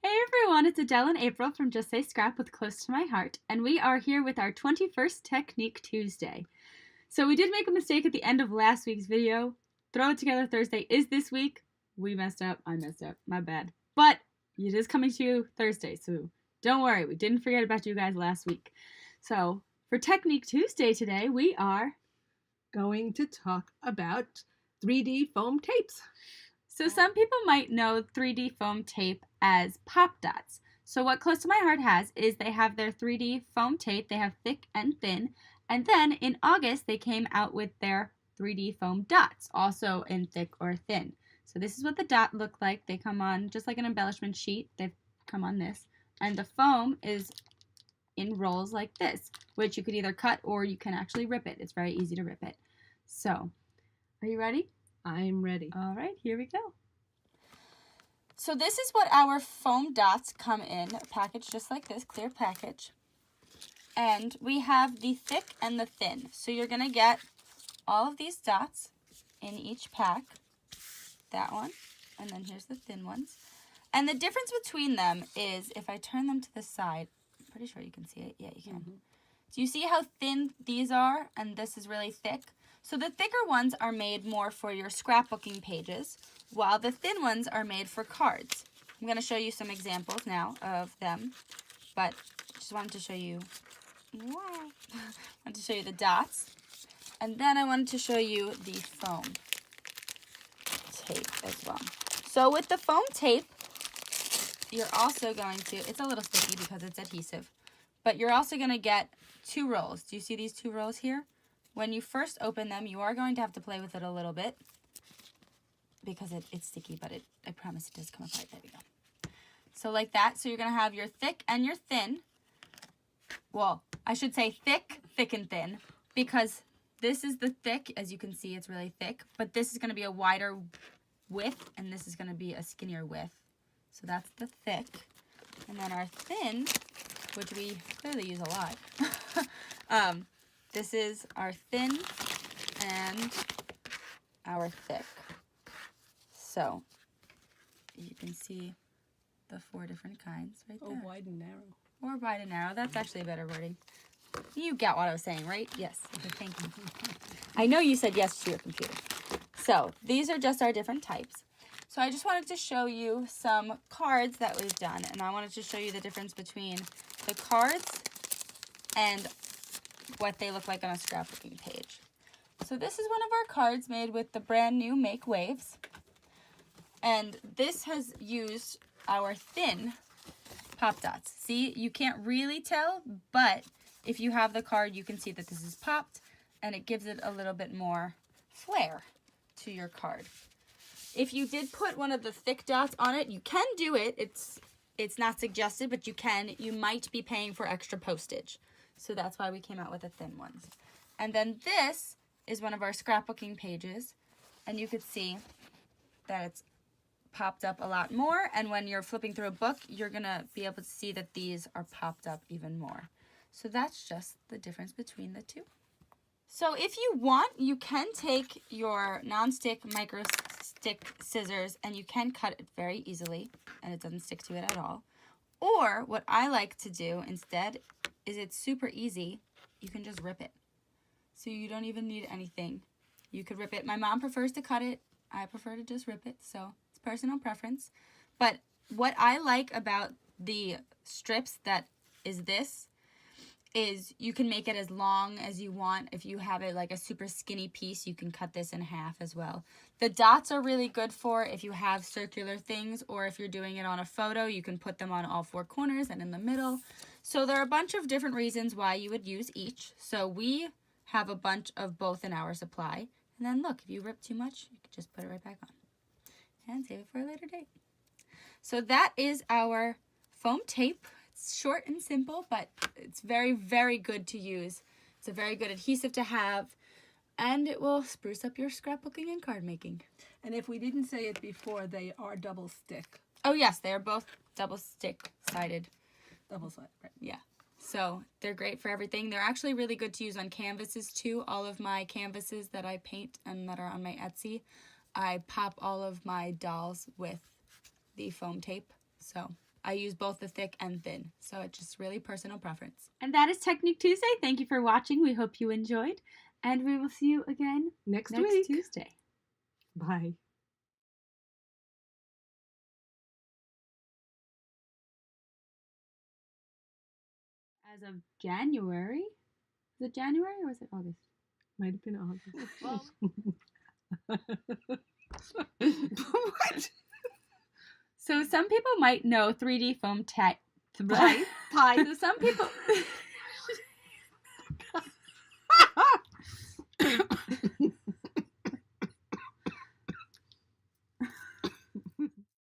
Hey everyone, it's Adele and April from Just Say Scrap with Close to My Heart, and we are here with our 21st Technique Tuesday. So we did make a mistake at the end of last week's video. Throw It Together Thursday is this week. We messed up. I messed up. My bad. But it is coming to you Thursday, so don't worry. We didn't forget about you guys last week. So for Technique Tuesday today, we are going to talk about 3D foam tapes. So some people might know 3D foam tape as pop dots. So what Close to My Heart has is they have their 3D foam tape. They have thick and thin. And then in August, they came out with their 3D foam dots, also in thick or thin. So this is what the dot look like. They come on just like an embellishment sheet. They come on this. And the foam is in rolls like this, which you could either cut or you can actually rip it. It's very easy to rip it. So, are you ready? I'm ready. All right, here we go. So this is what our foam dots come in, a package just like this, clear package. And we have the thick and the thin. So you're going to get all of these dots in each pack. That one, and then here's the thin ones. And the difference between them is, if I turn them to the side, I'm pretty sure you can see it. Yeah, you can. Mm-hmm. Do you see how thin these are? And this is really thick. So the thicker ones are made more for your scrapbooking pages, while the thin ones are made for cards. I'm going to show you some examples now of them, but just wanted to show you, the dots. And then I wanted to show you the foam tape as well. So with the foam tape, you're also going to, it's a little sticky because it's adhesive, but you're also going to get 2 rolls. Do you see these 2 rolls here? When you first open them, you are going to have to play with it a little bit because it's sticky, but I promise it does come apart. There we go. So like that. So you're going to have your thick and your thin. Well, I should say thick, thick, and thin, because this is the thick. As you can see, it's really thick, but this is going to be a wider width, and this is going to be a skinnier width. So that's the thick. And then our thin, which we clearly use a lot, this is our thin and our thick. So you can see the 4 different kinds right there. Or wide and narrow. Or wide and narrow. That's actually a better wording. You get what I was saying, right? Yes. Okay, thank you. I know you said yes to your computer. So these are just our different types. So I just wanted to show you some cards that we've done. And I wanted to show you the difference between the cards and what they look like on a scrapbooking page. So this is one of our cards made with the brand new Make Waves. And this has used our thin pop dots. See, you can't really tell, but if you have the card, you can see that this is popped, and it gives it a little bit more flair to your card. If you did put one of the thick dots on it, you can do it. It's not suggested, but you can. You might be paying for extra postage. So that's why we came out with the thin ones. And then this is one of our scrapbooking pages, and you could see that it's popped up a lot more, and when you're flipping through a book, you're gonna be able to see that these are popped up even more. So that's just the difference between the two. So if you want, you can take your non-stick micro stick scissors and you can cut it very easily, and it doesn't stick to it at all. Or what I like to do instead is, it's super easy. You can just rip it. So you don't even need anything. You could rip it. My mom prefers to cut it. I prefer to just rip it. So it's personal preference. But what I like about the strips that is this is you can make it as long as you want. If you have it like a super skinny piece, you can cut this in half as well. The dots are really good for if you have circular things, or if you're doing it on a photo, you can put them on all 4 corners and in the middle. So there are a bunch of different reasons why you would use each. So we have a bunch of both in our supply. And then look, if you rip too much, you can just put it right back on and save it for a later date. So that is our foam tape. It's short and simple, but it's very, very good to use. It's a very good adhesive to have, and it will spruce up your scrapbooking and card making. And if we didn't say it before, they are double stick. Oh yes, they are both double stick sided. Double sided, right? Yeah. So they're great for everything. They're actually really good to use on canvases too. All of my canvases that I paint and that are on my Etsy, I pop all of my dolls with the foam tape. So I use both the thick and thin. So it's just really personal preference. And that is Technique Tuesday. Thank you for watching. We hope you enjoyed. And we will see you again Next next week. Tuesday. Bye. As of January. Was it January or was it August? Might have been August. Well, What? so some people might know 3D foam Pie. So some people